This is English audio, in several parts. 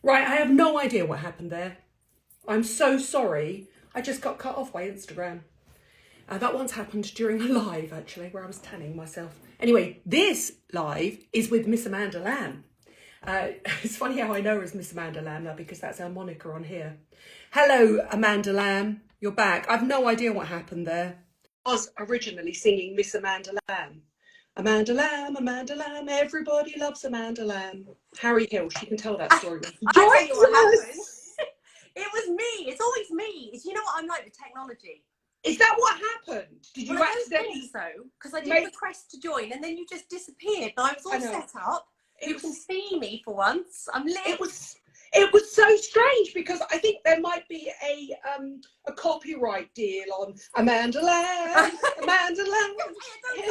Right, I have no idea what happened there. I'm so sorry. I just got cut off by Instagram. That once happened during a live, actually, where I was tanning myself. Anyway, this live is with Miss Amanda Lamb. It's funny how I know her as Miss Amanda Lamb now, because that's our moniker on here. Hello, Amanda Lamb. You're back. I've no idea what happened there. I was originally singing Miss Amanda Lamb. Amanda Lamb, everybody loves Amanda Lamb. Harry Hill, she can tell that story. I tell you what happened. It was me. It's always me. You know what I'm like with technology. Is that what happened? Did you I accidentally? don't think so, because I did request to join and then you just disappeared. And I was all set up. You can see me for once. I'm lit. It was so strange, because I think there might be a copyright deal on Amanda Lamb, Amanda Lamb. And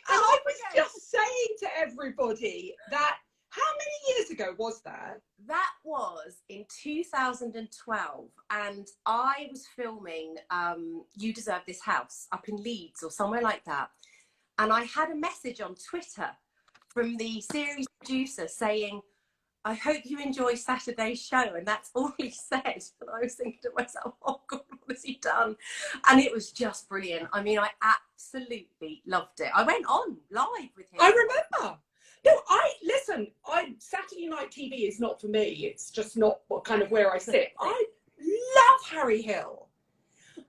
I was just saying to everybody that, how many years ago was that? That was in 2012, and I was filming You Deserve This House up in Leeds or somewhere like that. And I had a message on Twitter from the series producer saying, I hope you enjoy Saturday's show. And that's all he said. And I was thinking to myself, oh God, what has he done? And it was just brilliant. I mean, I absolutely loved it. I went on live with him. I remember. No, listen, Saturday night TV is not for me. It's just not what kind of where I sit. I love Harry Hill.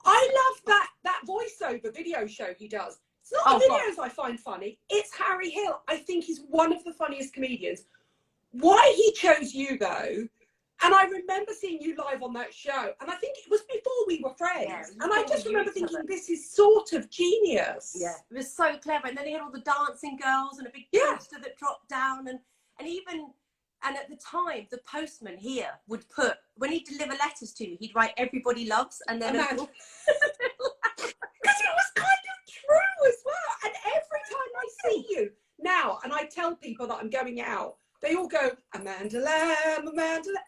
I love that voiceover video show he does. It's not the videos I find funny. It's Harry Hill. I think he's one of the funniest comedians. Why he chose you, though, and I remember seeing you live on that show, and I think it was before we were friends, and I just remember thinking, this is sort of genius. Yeah, it was so clever. And then he had all the dancing girls and a big poster that dropped down, and at the time, the postman here would put, when he'd deliver letters to me, he'd write "Everybody loves," and then because it was kind of true as well. And every time I see you now, and I tell people that I'm going out, they all go, Amanda Lamb,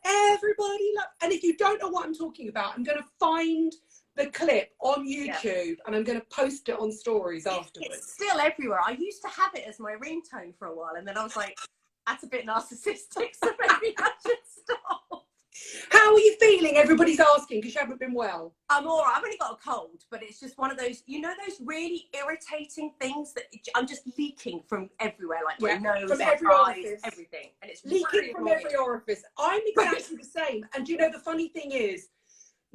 everybody love. And if you don't know what I'm talking about, I'm going to find the clip on YouTube and I'm going to post it on stories afterwards. It's still everywhere. I used to have it as my ringtone for a while, and then I was like, that's a bit narcissistic, so maybe I should stop. How are you feeling? Everybody's asking because you haven't been well. I'm all right. I've only got a cold, but it's just one of those, you know, those really irritating things that I'm just leaking from everywhere, like my nose, from my every eyes, orifice. everything. And it's leaking really from annoying. Every orifice. I'm exactly the same. And you know, the funny thing is,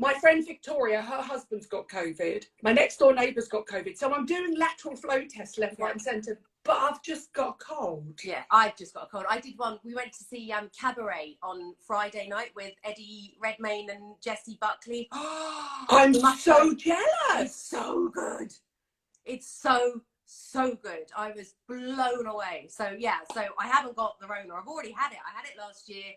my friend Victoria, her husband's got COVID. My next door neighbour's got COVID. So I'm doing lateral flow tests left, right and centre. But I've just got a cold. Yeah, I've just got a cold. I did one. We went to see Cabaret on Friday night with Eddie Redmayne and Jessie Buckley. I'm so jealous. It's so good. It's so good. I was blown away. So yeah, so I haven't got the Rona. I've already had it. I had it last year.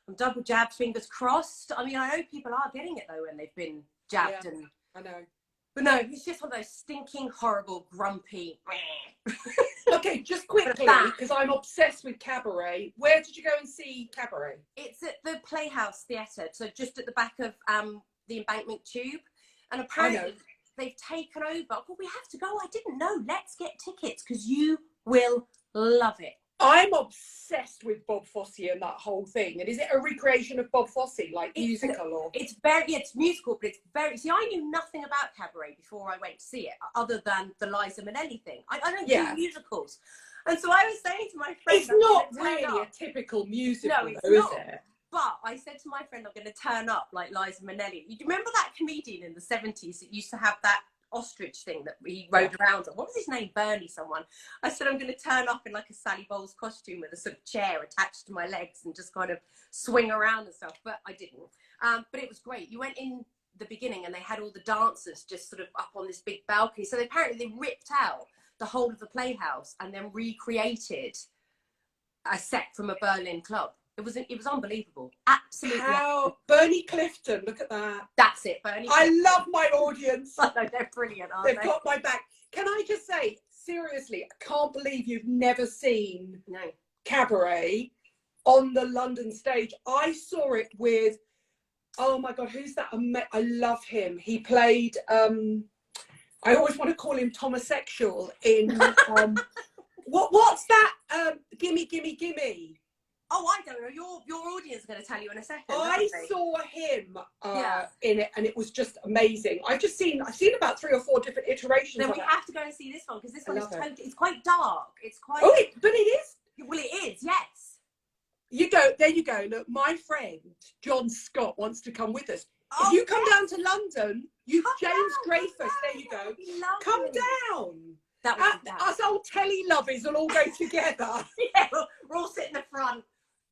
I'm double jabbed, fingers crossed. I mean, I know people are getting it though when they've been jabbed. Yeah, and I know. But no, it's just one of those stinking, horrible, grumpy. Okay, just quickly, because I'm obsessed with Cabaret. Where did you go and see Cabaret? It's at the Playhouse Theatre, so just at the back of the Embankment Tube. And apparently they've taken over. Well, we have to go. I didn't know. Let's get tickets because you will love it. I'm obsessed with Bob Fosse and that whole thing. And is it a recreation of Bob Fosse, like musical or? It's musical, but it's very. See, I knew nothing about Cabaret before I went to see it, other than the Liza Minnelli thing. I don't do musicals, and so I was saying to my friend, it's not really a typical musical, is it? But I said to my friend, I'm going to turn up like Liza Minnelli. You remember that comedian in the 70s that used to have that ostrich thing that we rode around on? What was his name? Bernie someone. I said I'm going to turn up in like a Sally Bowles costume with a sort of chair attached to my legs and just kind of swing around and stuff, but I didn't. But it was great. You went in the beginning and they had all the dancers just sort of up on this big balcony. So apparently they ripped out the whole of the Playhouse and then recreated a set from a Berlin club. It was unbelievable. Absolutely. How Bernie Clifton, look at that. That's it, Bernie Clifton. I love my audience. I know, they're brilliant, aren't they? They've got my back. Can I just say, seriously, I can't believe you've never seen Cabaret on the London stage. I saw it with, oh my God, who's that? I love him. He played, I always want to call him Thomasexual in, what's that? Gimme, Gimme, Gimme. Oh, I don't know. Your audience is going to tell you in a second. I saw him Yeah. in it, and it was just amazing. I've seen about 3 or 4 different iterations. Then of we it. have to go and see this one because this one is love it. totally. It's quite dark. It's quite. Oh, but it is. Well, it is. Yes. You go. There you go. Look, my friend John Scott wants to come with us. Oh, if you come yes. down to London, you Come James down, Dreyfus. come There down, you go. that would be lovely. Come down. That would be Us old telly lovers will all go together. Yeah, we're all sitting in the front,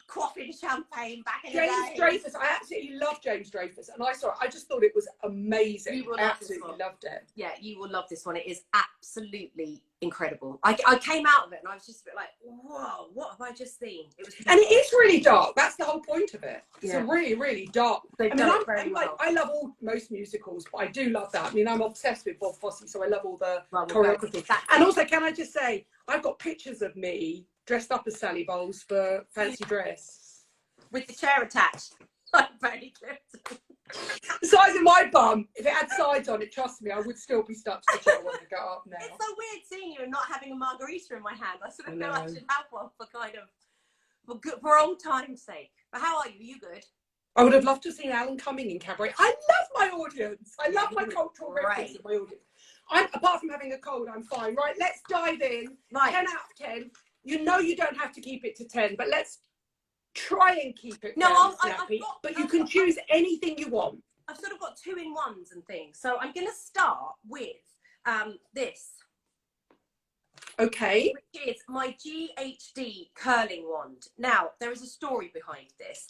quaffing champagne back in the day. James Dreyfus, I absolutely love James Dreyfus, and I saw it. I just thought it was amazing. You will I love absolutely this one. loved it. Yeah, you will love this one. It is absolutely incredible. I came out of it and I was just a bit like, whoa, what have I just seen? It was, and it is really dark. That's the whole point of it. It's Yeah. a really, really dark. They've I mean, done it very I'm well. I love most musicals, but I do love that. I mean, I'm obsessed with Bob Fosse, so I love all the Well, we'll go. choreography. And also, can I just say, I've got pictures of me dressed up as Sally Bowles for fancy dress. With the chair attached. Like very clipped. The size of my bum, if it had sides on it, trust me, I would still be stuck to the chair when I go up now. It's so weird seeing you and not having a margarita in my hand. I sort of I feel I know. should have one for old time's sake. But how are you? Are you good? I would have loved to see Alan Cumming in Cabaret. I love my audience. I love my he was cultural reference great. of my audience. Apart from having a cold, I'm fine. Right, let's dive in. Right. 10 out of 10. You know you don't have to keep it to 10, but let's try and keep it No, down, I've snappy. got- But you I've can got- choose anything you want. I've sort of got 2-in-1s and things. So I'm going to start with this, Okay. which is my Ghd Curling Wand. Now, there is a story behind this.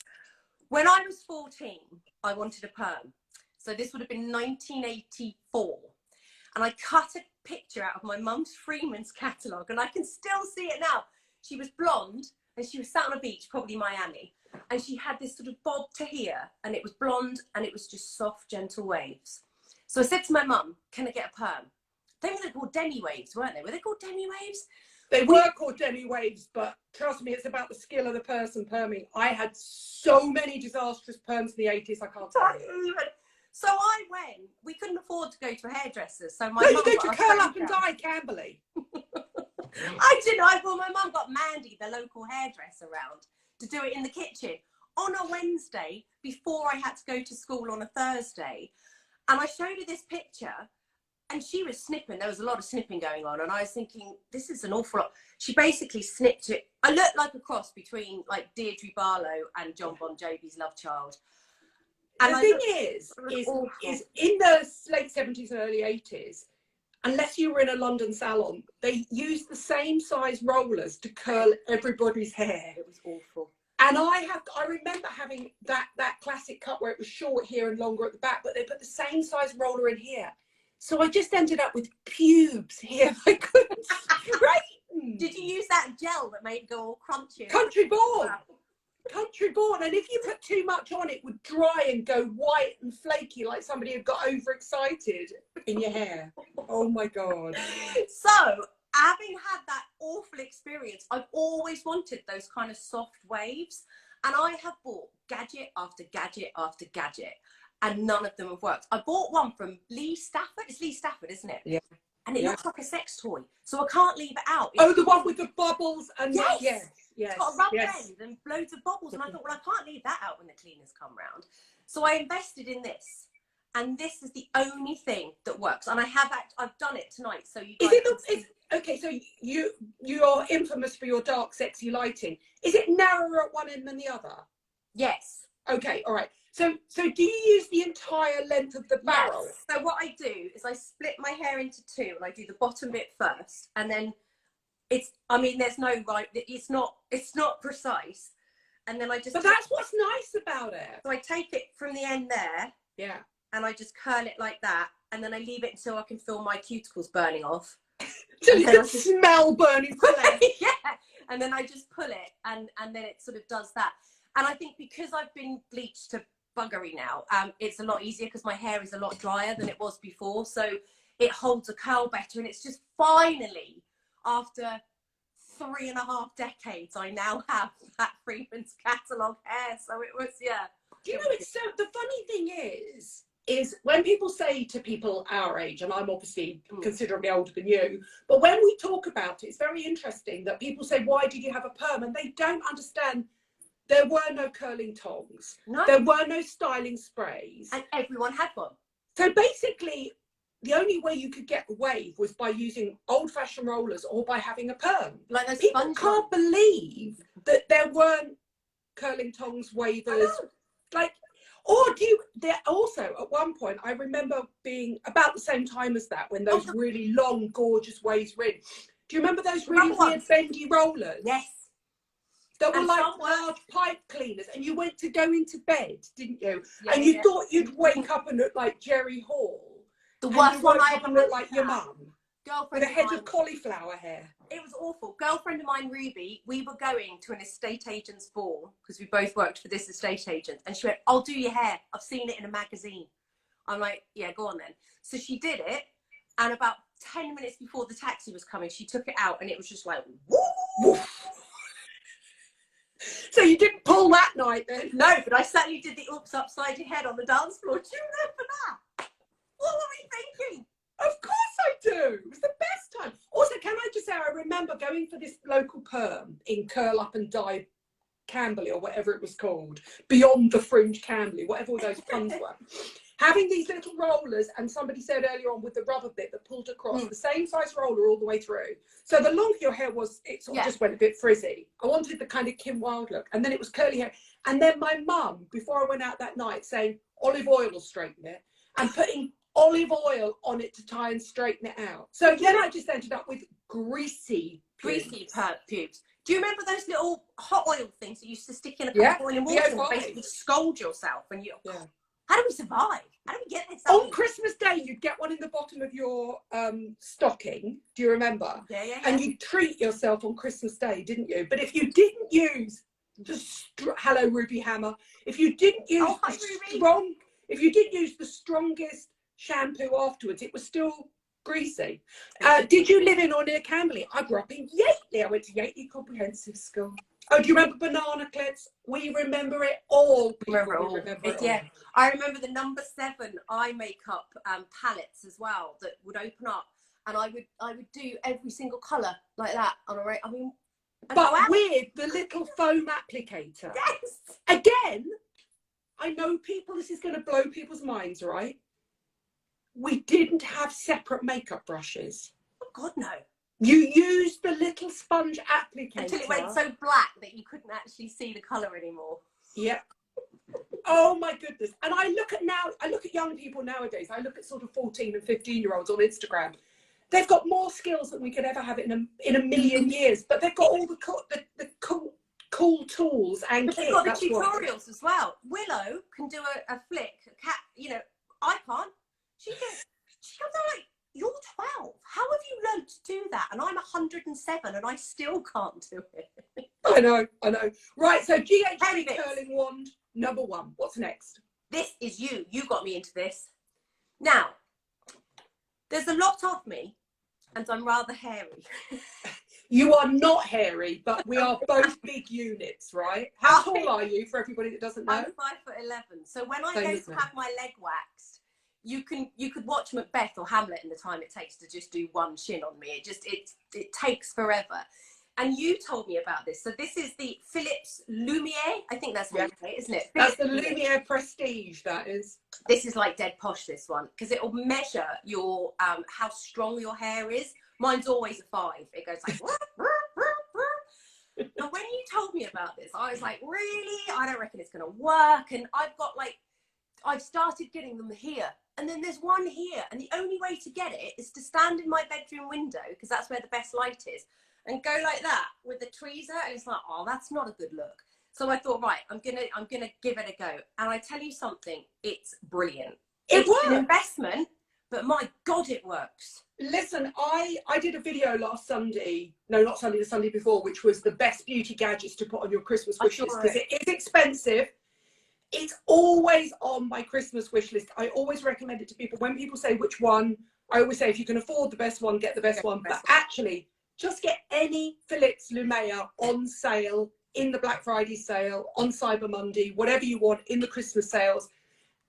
When I was 14, I wanted a perm. So this would have been 1984. And I cut a picture out of my mum's Freeman's catalogue, and I can still see it now. She was blonde, and she was sat on a beach, probably Miami. And she had this sort of bob to here, and it was blonde, and it was just soft, gentle waves. So I said to my mum, can I get a perm? They were called demi waves, weren't they? Were they called demi waves? They were called demi waves, but trust me, it's about the skill of the person perming. I had so many disastrous perms in the 80s, I can't tell you. So I went. We couldn't afford to go to a hairdresser, so my No, you mum go got to a Curl friend Up and down. Die, Camberley. I didn't. Well, my mum got Mandy, the local hairdresser, round to do it in the kitchen on a Wednesday before I had to go to school on a Thursday. And I showed her this picture, and she was snipping. There was a lot of snipping going on, and I was thinking, this is an awful lot. She basically snipped it. I looked like a cross between like Deirdre Barlow and John Bon Jovi's Love Child. And The thing is in the late 70s and early 80s, unless you were in a London salon, they used the same size rollers to curl everybody's hair. It was awful. And I remember having that classic cut where it was short here and longer at the back, but they put the same size roller in here. So I just ended up with pubes here. I couldn't straighten. Did you use that gel that made it go all crunchy? Country born. Country born. And if you put too much on, it would dry and go white and flaky like somebody had got overexcited in your hair. Oh my God. So, having had that awful experience, I've always wanted those kind of soft waves. And I have bought gadget after gadget after gadget, and none of them have worked. I bought one from Lee Stafford. It's Lee Stafford, isn't it? Yeah. And it looks like a sex toy, so I can't leave it out. Oh, the one with the bubbles and Yes. Yes. It's got a rubber end and loads of bubbles, and I thought, well, I can't leave that out when the cleaners come round. So I invested in this, and this is the only thing that works. And I've done it tonight, so you guys. Okay, so you're infamous for your dark, sexy lighting. Is it narrower at one end than the other? Yes. Okay, all right. So do you use the entire length of the barrel? Yes. So what I do is I split my hair into two, and I do the bottom bit first, and then there's no right. It's not precise, and then I just. But that's what's nice about it. So I take it from the end there. Yeah. And I just curl it like that, and then I leave it until I can feel my cuticles burning off. So you can smell burning flesh. Yeah. And then I just pull it, and then it sort of does that. And I think because I've been bleached to buggery now, it's a lot easier because my hair is a lot drier than it was before. So it holds a curl better, and it's just finally, after 3.5 decades, I now have that Freeman's catalogue hair. So it was, yeah. Do you know, it's so, the funny thing is when people say to people our age, and I'm obviously considerably older than you, but when we talk about it, it's very interesting that people say, why did you have a perm? And they don't understand there were no curling tongs. No. There were no styling sprays. And everyone had one. So basically, the only way you could get a wave was by using old-fashioned rollers or by having a perm. Like those People sponge can't ones. believe that there weren't curling tongs, wavers, like, or there also at one point, I remember being about the same time as that, when those really long, gorgeous waves were in. Do you remember those really weird bendy rollers? Yes. That were like large pipe cleaners, and you went to go into bed, didn't you? Yeah, and you thought you'd wake up and look like Jerry Hall. The worst one I ever looked like your mum. Girlfriend with a head of cauliflower hair. It was awful. Girlfriend of mine, Ruby, we were going to an estate agent's ball because we both worked for this estate agent, and she went, "I'll do your hair. I've seen it in a magazine." I'm like, "Yeah, go on then." So she did it, and about 10 minutes before the taxi was coming, she took it out, and it was just like, woo! So you didn't pull that night then? No, but I certainly did the oops upside your head on the dance floor. Do you remember that? What were we thinking? Of course I do. It was the best time. Also, can I just say, I remember going for this local perm in Curl Up and Dye Camberley, or whatever it was called, Beyond the Fringe Camberley, whatever all those puns were. Having these little rollers, and somebody said earlier on with the rubber bit that pulled across, the same size roller all the way through. So the longer your hair was, it sort of just went a bit frizzy. I wanted the kind of Kim Wilde look, and then it was curly hair. And then my mum, before I went out that night, saying olive oil will straighten it, and putting olive oil on it to try and straighten it out. So then I just ended up with greasy pubes. Do you remember those little hot oil things that you used to stick in a cup of boiling water and basically scold yourself? And you, how do we survive? How do we get this? On Christmas Day, you'd get one in the bottom of your stocking. Do you remember? Yeah. And you'd treat yourself on Christmas Day, didn't you? But if you didn't use hello Ruby Hammer, if you didn't use if you didn't use the strongest shampoo afterwards, it was still greasy. Did you live in or near Camberley? I grew up in Yateley. I went to Yateley Comprehensive School. Oh, do you remember banana clips? We remember it all. Remember it all. I remember the number 7 eye makeup palettes as well that would open up, and I would do every single colour like that on a but with the little foam applicator. Yes. Again, I know people, this is going to blow people's minds, right? We didn't have separate makeup brushes. Oh God, no. You used the little sponge applicator until it went so black that you couldn't actually see the colour anymore. Yep. Oh my goodness. And I look at young people nowadays. I look at sort of 14 and 15-year-olds on Instagram. They've got more skills than we could ever have in a million years, but they've got all the cool tools and but they've got the tutorials as well. Willow can do a flick, a cat, you know, I can't. She comes out like, "You're 12. How have you learned to do that?" And I'm 107 and I still can't do it. I know. Right, so Ghd Curling Wand, number 1. What's next? This is you. You got me into this. Now, there's a lot of me and I'm rather hairy. You are not hairy, but we are both big units, right? How tall are you, for everybody that doesn't know? I'm 5'11". So when I go to have my leg waxed, you could watch Macbeth or Hamlet in the time it takes to just do one shin on me. It takes forever. And you told me about this. So this is the Philips Lumea. I think that's how you say it, isn't it? That's the Lumea Prestige, that is. This is like dead posh, this one, because it will measure your how strong your hair is. Mine's always a 5. It goes like and when you told me about this, I was like, really? I don't reckon it's gonna work. And I've started getting them here. And then there's one here. And the only way to get it is to stand in my bedroom window, because that's where the best light is, and go like that with the tweezer. And it's like, oh, that's not a good look. So I thought, right, I'm gonna give it a go. And I tell you something, it's brilliant. It's an investment, but my God, it works. Listen, I did a video last Sunday, no, not Sunday, the Sunday before, which was the best beauty gadgets to put on your Christmas wish list, because it is expensive. It's always on my Christmas wish list. I always recommend it to people. When people say which one, I always say, if you can afford the best one, get the best one. But actually, just get any Philips Lumea on sale, in the Black Friday sale, on Cyber Monday, whatever you want, in the Christmas sales,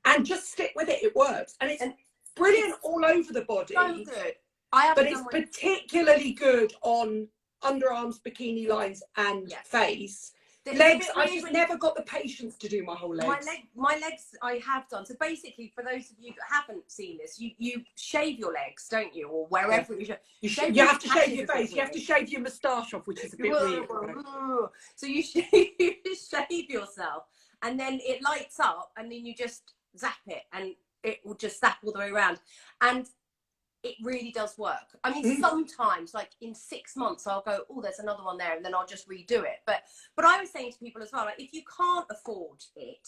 and just stick with it. It works. And it's brilliant all over the body. So good. But it's particularly good on underarms, bikini lines, and face. Legs, I just never got the patience to do my whole legs. My legs I have done. So basically, for those of you that haven't seen this, you shave your legs, don't you? Or wherever you have to shave your face. You have to shave your moustache off, which is a bit weird. Right? So you shave yourself, and then it lights up, and then you just zap it, and it will just zap all the way around. And it really does work. I mean, sometimes, like in 6 months, I'll go, oh, there's another one there, and then I'll just redo it. But I was saying to people as well, like, if you can't afford it,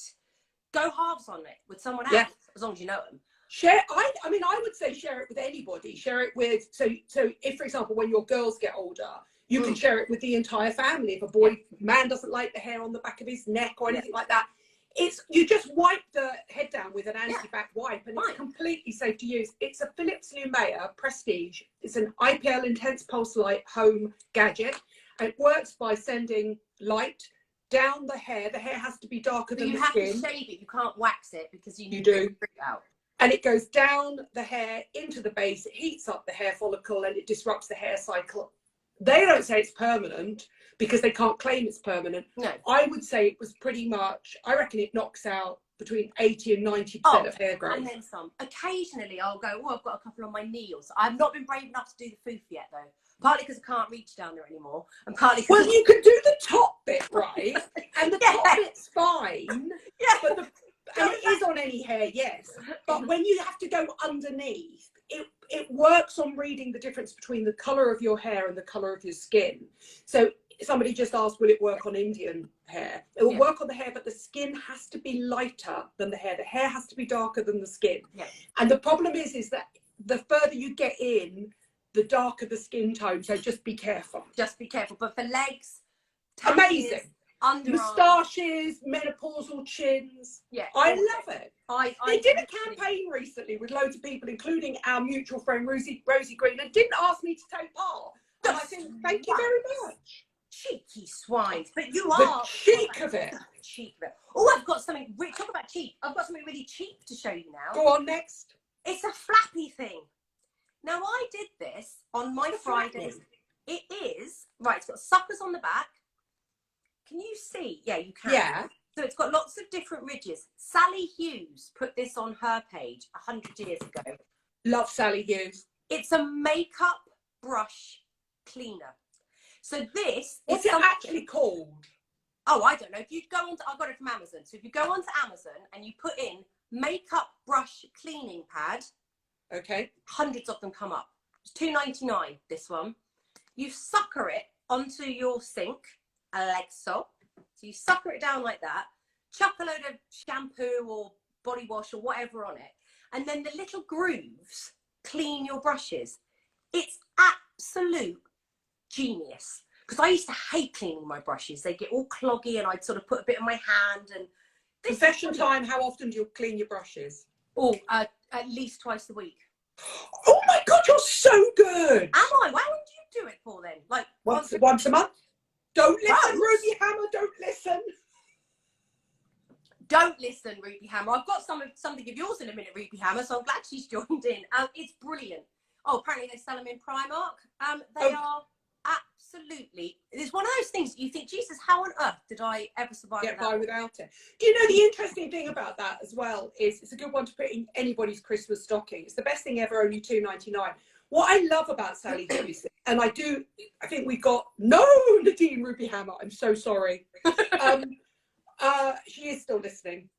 go halves on it with someone else, as long as you know them. Share. I mean, I would say share it with anybody. Share it with so if, for example, when your girls get older, you can share it with the entire family. If a man doesn't like the hair on the back of his neck or anything like that, you just wipe the head down with an anti-bac wipe, and it's completely safe to use. It's a Philips Lumea Prestige. It's an IPL Intense Pulse Light home gadget, and it works by sending light down the hair. The hair has to be darker than the skin. You have to shave it. You can't wax it because you do. It out. And it goes down the hair into the base. It heats up the hair follicle and it disrupts the hair cycle. They don't say it's permanent because they can't claim it's permanent. No. I would say it was pretty much, I reckon it knocks out between 80 and 90% of hair growth. And then some. Occasionally I'll go, oh, I've got a couple on my nails. I've not been brave enough to do the foof yet, though. Partly because I can't reach down there anymore. And partly because... Well, you can do the top bit, right? And the top bit's fine. Yeah. But and it is on any hair, yes. But when you have to go underneath, it works on reading the difference between the colour of your hair and the colour of your skin. So somebody just asked, will it work on Indian hair? It will work on the hair, but the skin has to be lighter than the hair. The hair has to be darker than the skin. Yeah. And the problem is that the further you get in, the darker the skin tone. So just be careful. Just be careful. But for legs, amazing. Underarms, moustaches, menopausal chins. Yeah, I love it. They did a campaign recently with loads of people, including our mutual friend Rosie Green, and didn't ask me to take part. And I think, thank you very much. Cheeky swines, but you the are cheek of it. Cheek of it. Oh, I've got something. Talk about cheap. I've got something really cheap to show you now. Go on, next. It's a flappy thing. Now I did this on my Fridays. It is right. It's got suckers on the back. Can you see? Yeah, you can. Yeah. So it's got lots of different ridges. Sally Hughes put this on her page 100 years ago. Love Sally Hughes. It's a makeup brush cleaner. So this What's it actually called? Oh, I don't know. If you go on to, I got it from Amazon. So if you go onto Amazon and you put in makeup brush cleaning pad, okay, hundreds of them come up. It's $2.99, this one. You sucker it onto your sink, like so. So you sucker it down like that, chuck a load of shampoo or body wash or whatever on it, and then the little grooves clean your brushes. It's absolute genius. Because I used to hate cleaning my brushes. They get all cloggy and I'd sort of put a bit on my hand. And confession time, how often do you clean your brushes? Oh, at least twice a week. Oh my God, you're so good. Am I? Why would you do it for then? Like once a month? Don't listen, Ruby Hammer, don't listen. Don't listen, Ruby Hammer. I've got something of yours in a minute, Ruby Hammer, so I'm glad she's joined in. It's brilliant. Oh, apparently they sell them in Primark. They are absolutely, it's one of those things you think, Jesus, how on earth did I ever survive without it? Do you know the interesting thing about that as well is it's a good one to put in anybody's Christmas stocking. It's the best thing ever, only $2.99. What I love about Sally Hughes, and I think we got Nadine Ruby Hammer, I'm so sorry. She is still listening.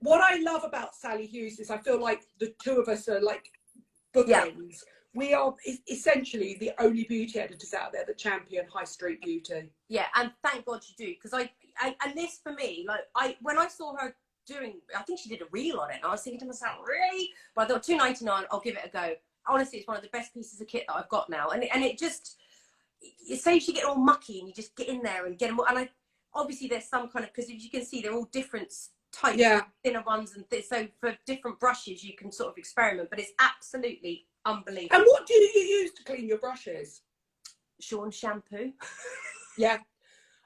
What I love about Sally Hughes is I feel like the two of us are like bookends. Yeah. We are essentially the only beauty editors out there that champion high street beauty. Yeah, and thank God you do, because and this for me, like when I saw her doing, I think she did a reel on it, and I was thinking to myself, really? But I thought $2.99, I'll give it a go. Honestly, it's one of the best pieces of kit that I've got now, and it saves you getting all mucky, and you just get in there and get them. And obviously there's some kind of, because as you can see, they're all different types, thinner ones, and so for different brushes you can sort of experiment. But it's absolutely unbelievable. And what do you use to clean your brushes? Sean shampoo. Yeah.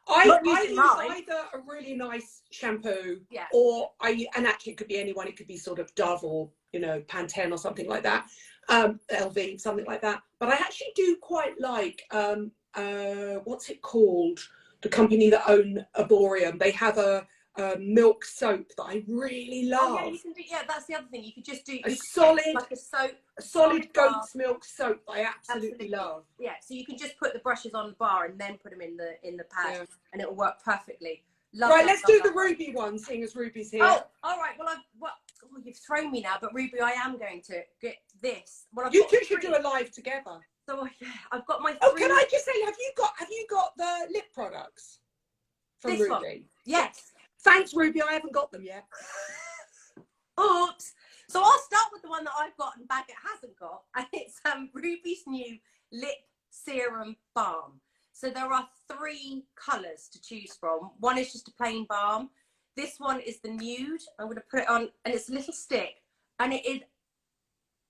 I use either a really nice shampoo, or and actually it could be anyone. It could be sort of Dove or Pantene or something like that, LV, something like that. But I actually do quite like what's it called? the company that own Arborium, they have a milk soap that I really love. Oh yeah, you can do. Yeah, that's the other thing. You could just do a solid, like a soap, a solid bar. goat's milk soap that I absolutely love. Yeah, so you can just put the brushes on the bar and then put them in the pad, and it will work perfectly. Love right, that, let's do the Ruby one, seeing as Ruby's here. Oh, all right. Well, oh, you've thrown me now, but Ruby, I am going to get this. Well, you two should do a live together. So yeah, I've got my. Oh, can I just say, have you got the lip products from this Ruby? One? Yes. Thanks, Ruby. I haven't got them yet. Oops. So I'll start with the one that I've got and Baggett hasn't got, and it's Ruby's new lip serum balm. So there are 3 colours to choose from. One is just a plain balm. This one is the nude. I'm going to put it on, and it's a little stick, and it is.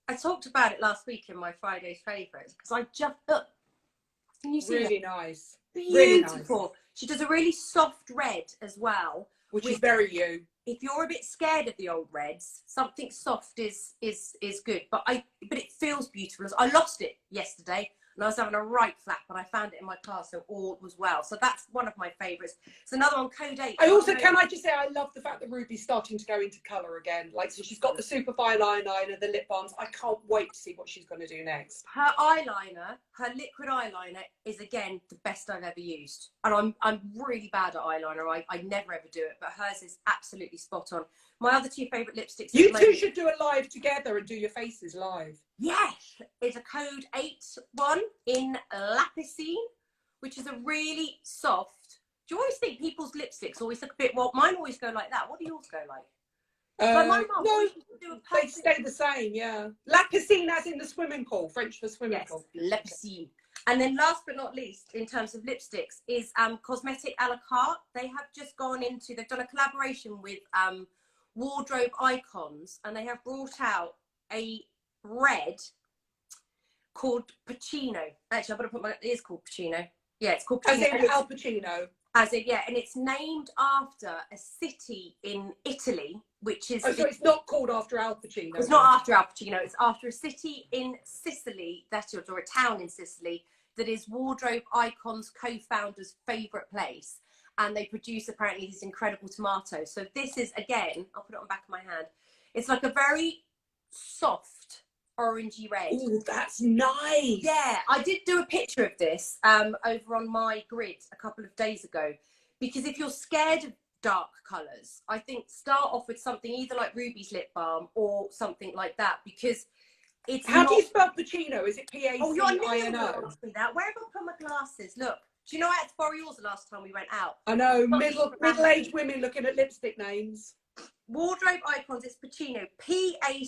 I talked about it last week in my Friday's favourites because I just can you see really that? Nice, Beautiful. Really nice. She does a really soft red as well, which is very you. If you're a bit scared of the old reds, something soft is good. But it feels beautiful. I lost it yesterday, and I was having a right flap, but I found it in my car, so all was well. So that's one of my favourites. It's another one, Code 8. Can I just say, I love the fact that Ruby's starting to go into colour again. Like, so she's got the super fine eyeliner, the lip balms. I can't wait to see what she's going to do next. Her eyeliner, her liquid eyeliner, is again the best I've ever used. And I'm really bad at eyeliner. I never ever do it, but hers is absolutely spot on. My other 2 favourite lipsticks. You two should do a live together and do your faces live. Yes, it's a Code 8 one in La Piscine, which is a really soft. Do you always think people's lipsticks always look a bit? Well, mine always go like that. What do yours go like? No, they stay the same. Yeah, La Piscine, as in the swimming pool, French for swimming pool. La Piscine. And then last but not least, in terms of lipsticks, is Cosmetic a la carte. They have just gone into. They've done a collaboration with Wardrobe Icons, and they have brought out a red called Pachino. Actually, I'm gonna put it is called Pachino. Yeah, it's called Pachino. As in Al Pacino. And it's named after a city in Italy, which is. Oh, so it's not called after Al Pacino. It's not after Al Pacino. It's after a city in Sicily or a town in Sicily that is Wardrobe Icons co-founder's favourite place. And they produce apparently these incredible tomatoes. So this is, again, I'll put it on the back of my hand. It's like a very soft orangey red. Oh, that's nice. Yeah, I did do a picture of this over on my grid a couple of days ago, because if you're scared of dark colours, I think start off with something either like Ruby's lip balm or something like that, because it's How do you spell Pachino? Is it P-A-C-I-N-O? Oh, you're not ask me that. Where have I put my glasses? Look. Do you know I had to borrow yours the last time we went out? I know, middle-aged women looking at lipstick names. Wardrobe Icons, it's Pachino. Pachino.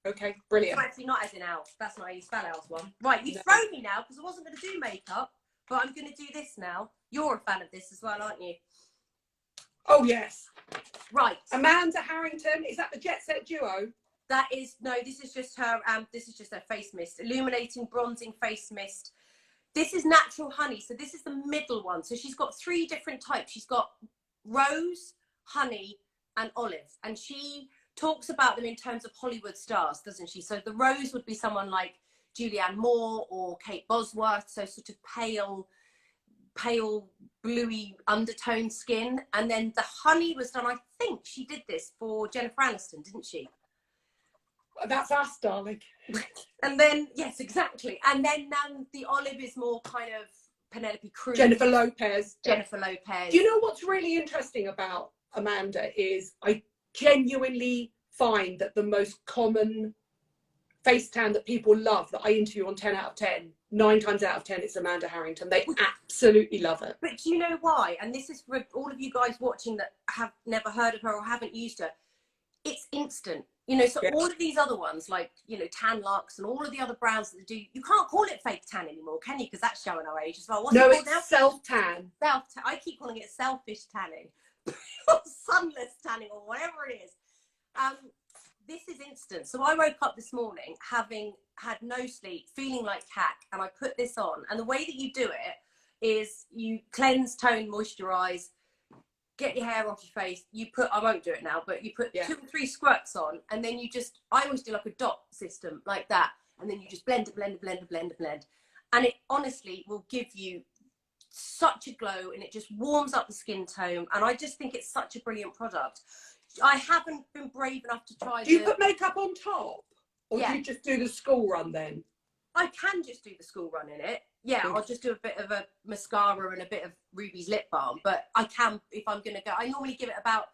Okay, brilliant. So actually not as in Alf. That's not how you spell Alf's one. Right, you've thrown me now because I wasn't going to do makeup, but I'm going to do this now. You're a fan of this as well, aren't you? Oh, yes. Right. Amanda Harrington, is that the Jet Set duo? That is, no, this is just her face mist. Illuminating Bronzing Face Mist. This is Natural Honey, so this is the middle one. So she's got 3 different types. She's got rose, honey, and olive. And she talks about them in terms of Hollywood stars, doesn't she? So the rose would be someone like Julianne Moore or Kate Bosworth, so sort of pale, bluey undertone skin. And then the honey was done, I think she did this for Jennifer Aniston, didn't she? That's us, darling. And then, yes, exactly. And then the olive is more kind of Penelope Cruz. Jennifer Lopez. Do you know what's really interesting about Amanda is I genuinely find that the most common face tan that people love, that I interview on 10 out of 10, 9 times out of 10, it's Amanda Harrington. They absolutely love it. But do you know why? And this is for all of you guys watching that have never heard of her or haven't used her. It's instant. You know, so all of these other ones, like, you know, Tan Luxe and all of the other brands that do, you can't call it fake tan anymore, can you? Because that's showing our age as well. What's it called now? Self-tan. Self-tan. I keep calling it selfish tanning. Or sunless tanning or whatever it is. This is instant. So I woke up this morning having had no sleep, feeling like cack, and I put this on. And the way that you do it is you cleanse, tone, moisturize, get your hair off your face. You put, I won't do it now, but you put 2 or 3 squirts on, and then you just, I always do like a dot system like that. And then you just blend. And it honestly will give you such a glow, and it just warms up the skin tone. And I just think it's such a brilliant product. I haven't been brave enough to try. Do you put makeup on top, or Yeah. do you just do the school run then? I can just do the school run in it. Yeah, I'll just do a bit of a mascara and a bit of Ruby's lip balm. But I can, if I'm going to go, I normally give it about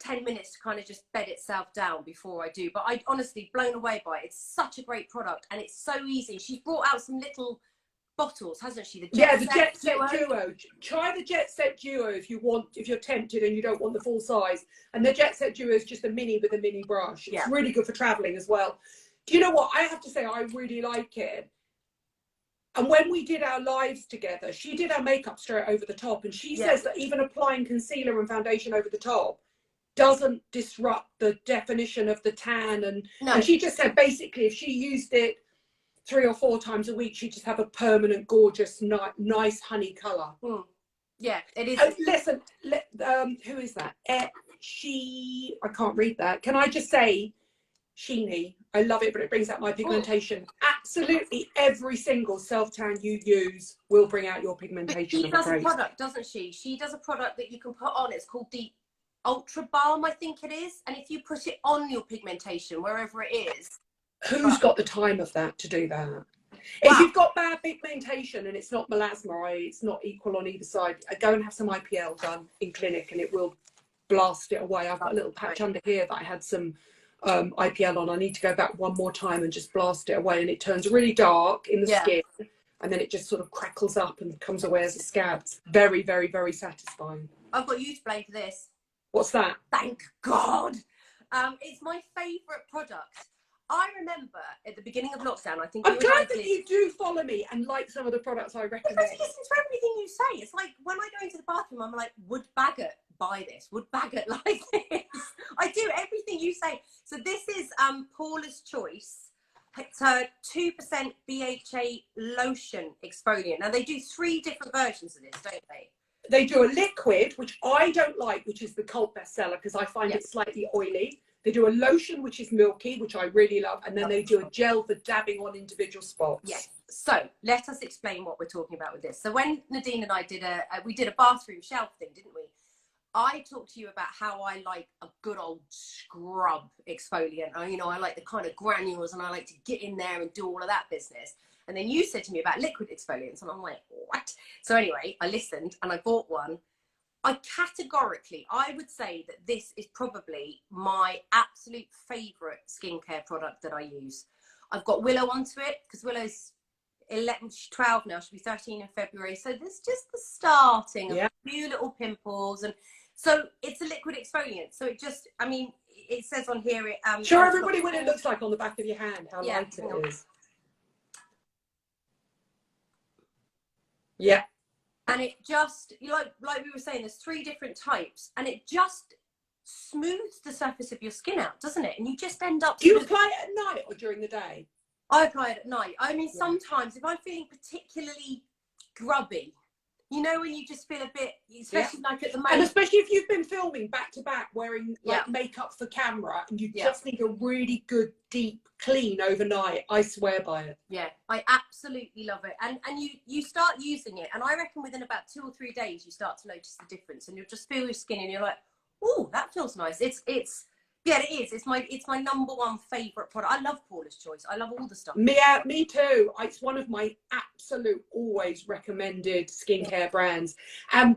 10 minutes to kind of just bed itself down before I do. But I honestly blown away by it. It's such a great product, and it's so easy. She's brought out some little bottles, hasn't she? The Jet Set Duo. Try the Jet Set Duo if you're tempted and you don't want the full size. And the Jet Set Duo is just a mini with a mini brush. It's really good for traveling as well. Do you know what? I have to say, I really like it. And when we did our lives together, she did our makeup straight over the top, and she says that even applying concealer and foundation over the top doesn't disrupt the definition of the tan. And she just said basically if she used it 3 or 4 times a week, she'd just have a permanent, gorgeous, nice honey colour. Yeah, it is. Listen, who is that? I can't read that. Can I just say, Sheeny, I love it, but it brings out my pigmentation. Absolutely every single self-tan you use will bring out your pigmentation. She does a product, doesn't she? She does a product that you can put on. It's called the Ultra Balm, I think it is. And if you put it on your pigmentation, wherever it is. Who's got the time of that to do that? If you've got bad pigmentation and it's not melasma, it's not equal on either side, go and have some IPL done in clinic and it will blast it away. I've got a little patch under here that I had some IPL on. I need to go back one more time and just blast it away, and it turns really dark in the skin, and then it just sort of crackles up and comes away as a scab. It's very, very, very satisfying. I've got you to blame for this. What's that? Thank God. It's my favourite product. I remember at the beginning of lockdown, I think I'm glad that you do follow me and like some of the products I recommend. Because you listen to everything you say. It's like when I go into the bathroom, I'm like, would Bagot buy this? Would Bagot like this? I do everything you say. So this is Paula's Choice. It's a 2% BHA lotion exfoliant. Now they do 3 different versions of this, don't they? They do a liquid, which I don't like, which is the cult bestseller because I find it slightly oily. They do a lotion, which is milky, which I really love. And then they do a gel for dabbing on individual spots. Yes. So let us explain what we're talking about with this. So when Nadine and I did we did a bathroom shelf thing, didn't we? I talked to you about how I like a good old scrub exfoliant. I like the kind of granules, and I like to get in there and do all of that business. And then you said to me about liquid exfoliants, and I'm like, what? So anyway, I listened and I bought one. I would say that this is probably my absolute favourite skincare product that I use. I've got Willow onto it because Willow's 11, she's 12 now. She'll be 13 in February. So there's just the starting of a few little pimples. And so it's a liquid exfoliant. So it just, it says on here. Show everybody what it looks like on the back of your hand, how light it is. Yeah. And it just, like we were saying, there's 3 different types, and it just smooths the surface of your skin out, doesn't it? And you just end up... Do you apply it at night or during the day? I apply it at night. Sometimes if I'm feeling particularly grubby, when you just feel a bit, especially like at the moment. And especially if you've been filming back to back, wearing makeup for camera, and you just need a really good, deep clean overnight. I swear by it. Yeah, I absolutely love it. And you start using it, and I reckon within about 2 or 3 days, you start to notice the difference, and you'll just feel your skin, and you're like, oh, that feels nice. It is. It's my number 1 favourite product. I love Paula's Choice. I love all the stuff. Me too. It's one of my absolute always recommended skincare brands.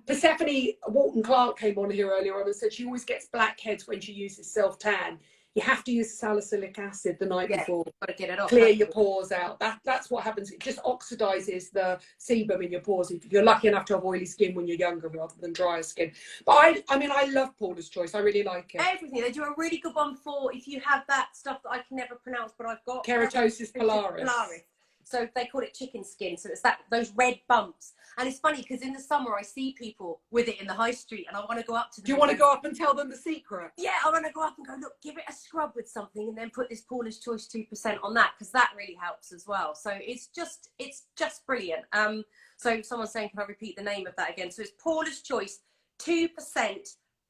Persephone Walton Clark came on here earlier on and said she always gets blackheads when she uses self-tan. You have to use salicylic acid the night before. Got to get it off. Clear your pores out. That's what happens. It just oxidizes the sebum in your pores. If you're lucky enough to have oily skin when you're younger rather than drier skin. But I love Paula's Choice. I really like it. Everything. They do a really good one for if you have that stuff that I can never pronounce, but I've got keratosis pilaris. So they call it chicken skin. So it's those red bumps. And it's funny because in the summer I see people with it in the high street, and I want to go up to them. Do you want to go up and tell them the secret? Yeah, I want to go up and go, look, give it a scrub with something, and then put this Paula's Choice 2% on that, because that really helps as well. So it's just brilliant. So someone's saying, can I repeat the name of that again? So it's Paula's Choice 2%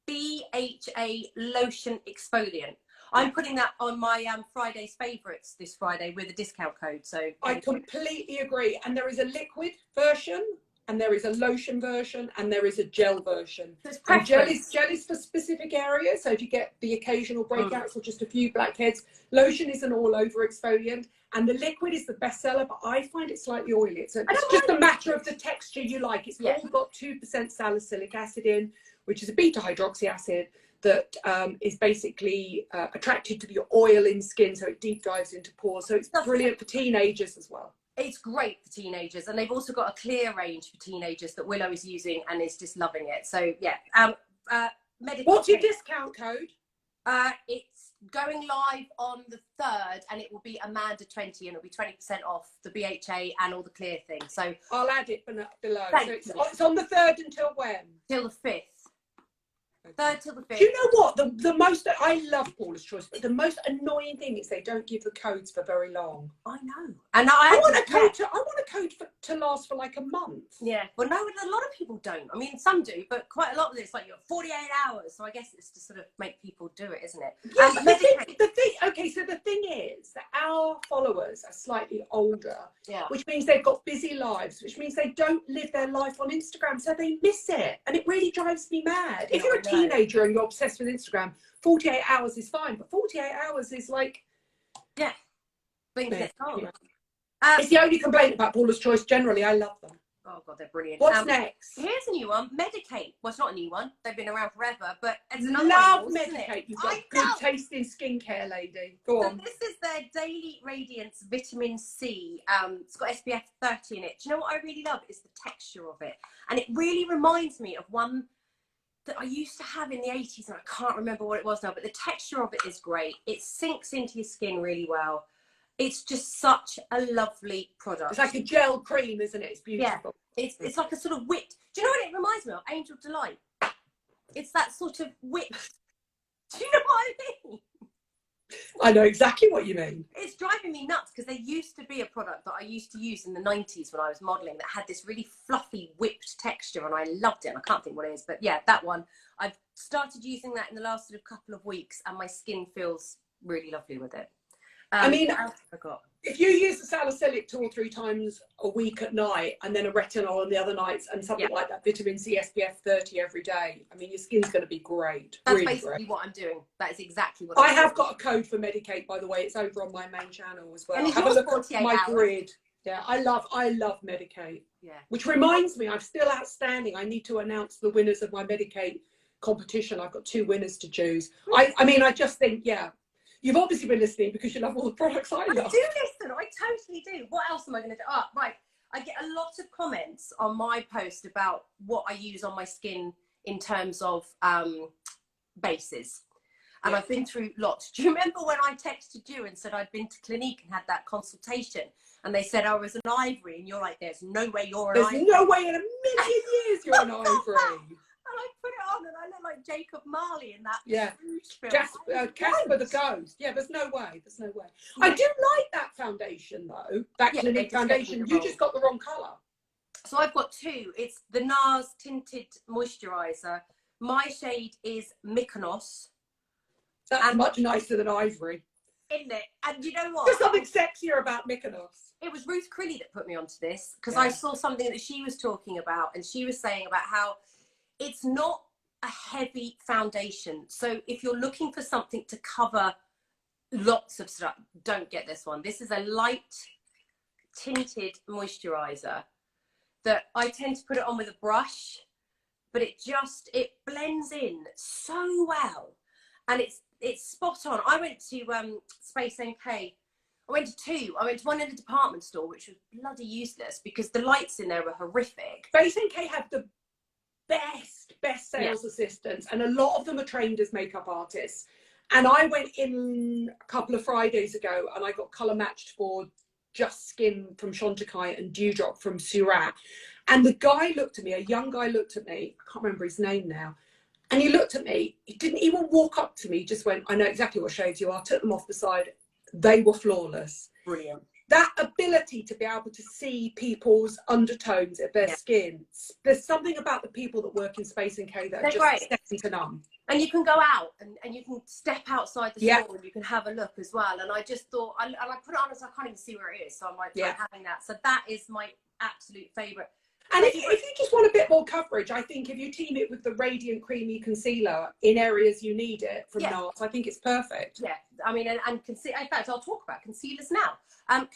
BHA lotion exfoliant. I'm putting that on my Friday's favourites this Friday with a discount code. So I completely agree. And there is a liquid version and there is a lotion version, and there is a gel version. And gel is for specific areas. So if you get the occasional breakouts or just a few blackheads, lotion is an all-over exfoliant, and the liquid is the best seller. But I find it slightly oily. It's just a matter of the texture you like. It's all got 2% salicylic acid in, which is a beta hydroxy acid that is basically attracted to the oil in skin, so it deep dives into pores. So it's brilliant for teenagers as well. It's great for teenagers, and they've also got a clear range for teenagers that Willow is using and is just loving it. So yeah, what's your discount code? It's going live on the 3rd, and it will be Amanda20, and it'll be 20% off the BHA and all the clear things. So I'll add it below. So it's on the 3rd until when? Till the 5th. 3rd till the 5th. Do you know what? The most, I love Paula's Choice, but the most annoying thing is they don't give the codes for very long. I know. And I want a code to last for like a month. Yeah. Well, no, a lot of people don't. I mean, some do, but quite a lot of it's like 48 hours. So I guess it's to sort of make people do it, isn't it? Yes, so the thing is that our followers are slightly older, which means they've got busy lives, which means they don't live their life on Instagram, so they miss it. And it really drives me mad. If you're a teenager and you're obsessed with Instagram, 48 hours is fine, but 48 hours is like... Yeah. It's the only complaint about Paula's Choice. Generally, I love them. Oh God, they're brilliant. What's next? Here's a new one, Medicate. Well, it's not a new one. They've been around forever, but it's another love one. Medicate. You've got good taste in skincare, lady. Go on. This is their Daily Radiance Vitamin C. It's got SPF 30 in it. Do you know what I really love? Is the texture of it, and it really reminds me of one that I used to have in the 80s, and I can't remember what it was now. But the texture of it is great. It sinks into your skin really well. It's just such a lovely product. It's like a gel cream, isn't it? It's beautiful. Yeah, it's like a sort of whipped. Do you know what it reminds me of? Angel Delight. It's that sort of whipped. Do you know what I mean? I know exactly what you mean. It's driving me nuts because there used to be a product that I used to use in the 90s when I was modelling that had this really fluffy whipped texture, and I loved it. And I can't think what it is, but yeah, that one. I've started using that in the last sort of couple of weeks, and my skin feels really lovely with it. I mean, if you use the salicylic 2 or 3 times a week at night, and then a retinol on the other nights, and something like that vitamin C SPF 30 every day, I mean, your skin's going to be great. That's really basically great. what I'm doing. That is exactly what I have got a code for Medicate, by the way. It's over on my main channel as well. And have a look at my grid. Yeah, I love Medicate. Yeah. Which reminds me, I'm still outstanding. I need to announce the winners of my Medicate competition. I've got 2 winners to choose. I mean, I just think, yeah. You've obviously been listening because you love all the products I love. I do listen. I totally do. What else am I going to do? Oh, right. I get a lot of comments on my post about what I use on my skin in terms of bases. And I've been through lots. Do you remember when I texted you and said I'd been to Clinique and had that consultation? And they said I was an ivory. And you're like, there's no way you're an ivory. There's no way in a million years you're an ivory. And I put it on and I look like Jacob Marley in that film. Casper the Ghost. Yeah, there's no way. There's no way. Yeah. I do like that foundation though. That Clinique foundation. You just got the wrong colour. So I've got 2. It's the Nars Tinted Moisturiser. My shade is Mykonos. That's much nicer than ivory. Isn't it? And you know what? There's something sexier about Mykonos. It was Ruth Crilly that put me onto this because I saw something that she was talking about, and she was saying about how it's not a heavy foundation. So if you're looking for something to cover lots of stuff, don't get this one. This is a light tinted moisturizer that I tend to put it on with a brush, but it blends in so well. And it's spot on. I went to Space NK. I went to 2. I went to one in a department store, which was bloody useless because the lights in there were horrific. Space NK have the best sales assistants, and a lot of them are trained as makeup artists. And I went in a couple of Fridays ago and I got colour matched for Just Skin from Chantecaille and Dewdrop from Surat. And the guy looked at me, a young guy looked at me, I can't remember his name now, and he looked at me, he didn't even walk up to me, he just went, I know exactly what shades you are, took them off the side. They were flawless. Brilliant. That ability to be able to see people's undertones of their skin. There's something about the people that work in Space NK that are just second to none. And you can go out and you can step outside the store and you can have a look as well. And I just thought, and I put it on so I can't even see where it is. So I'm like, having that. So that is my absolute favourite. And if you just want a bit more coverage, I think if you team it with the Radiant Creamy Concealer in areas you need it from Nars, I think it's perfect. Yeah, I mean, and in fact, I'll talk about concealers now.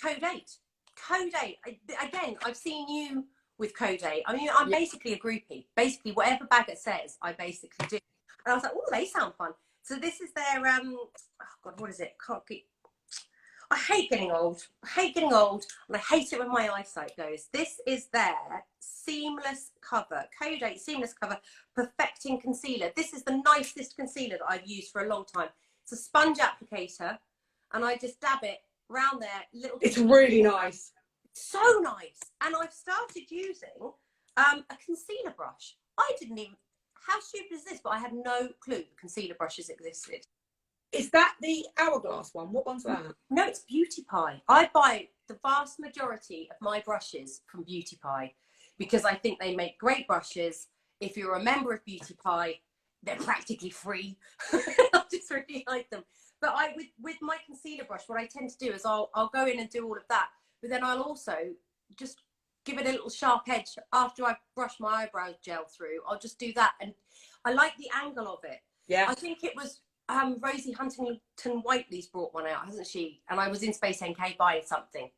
Code 8. Code 8. Again, I've seen you with Code 8. I mean, I'm basically a groupie. Basically, whatever Baggett says, I basically do. And I was like, oh, they sound fun. So this is their, oh God, what is it? I hate getting old. I hate getting old, and I hate it when my eyesight goes. This is their Seamless Cover, Code 8 Seamless Cover Perfecting Concealer. This is the nicest concealer that I've used for a long time. It's a sponge applicator, and I just dab it around there. It's really nice. So nice. And I've started using a concealer brush. I didn't even, how stupid is this? But I had no clue concealer brushes existed. Is that the Hourglass one? What one's that? No, it's Beauty Pie. I buy the vast majority of my brushes from Beauty Pie because I think they make great brushes. If you're a member of Beauty Pie, they're practically free. I just really like them. But with my concealer brush, what I tend to do is I'll go in and do all of that, but then I'll also just give it a little sharp edge after I've brushed my eyebrow gel through. I'll just do that, and I like the angle of it. Yeah. I think it was Rosie Huntington Whiteley's brought one out, hasn't she? And I was in Space NK buying something,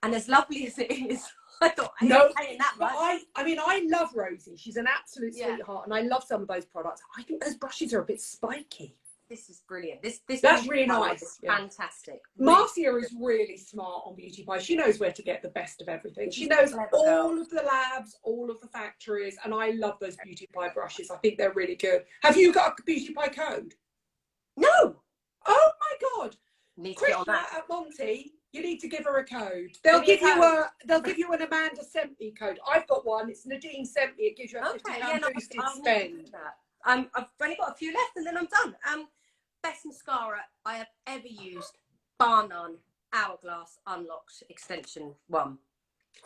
and as lovely as it is, I thought I ain't paying that much. I mean, I love Rosie. She's an absolute sweetheart, and I love some of those products. I think those brushes are a bit spiky. This is brilliant. This That's really nice. Is fantastic. Mercier is really smart on Beauty Pie. She knows where to get the best of everything. She knows all of the labs, all of the factories, and I love those Beauty Pie brushes. I think they're really good. Have you got a Beauty Pie code? No. Oh my God. Krishna at Monty, you need to give her a code. They'll give you an Amanda sent me code. I've got one. It's Nadine sent me. It gives you a £50 boosted spend. I've only got a few left, and then I'm done. Best mascara I have ever used, bar none. Hourglass Unlocked Extension 1.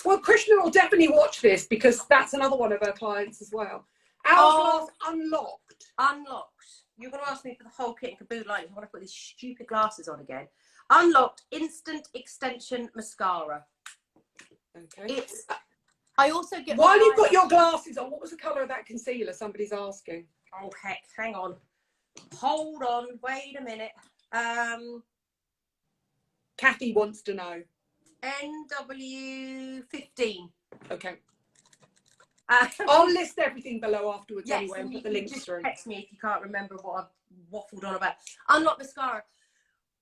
Well, Krishna will definitely watch this because that's another one of her clients as well. Hourglass Unlocked. You're going to ask me for the whole kit and caboodle, like, I want to put these stupid glasses on again. Unlocked Instant Extension Mascara. Okay. I also get... While you've got your glasses on, what was the colour of that concealer? Somebody's asking. Oh, heck, hang on. Hold on, wait a minute. Kathy wants to know. NW15. Okay. I'll list everything below afterwards anyway and put the links just through. Text me if you can't remember what I've waffled on about. Unlocked Mascara.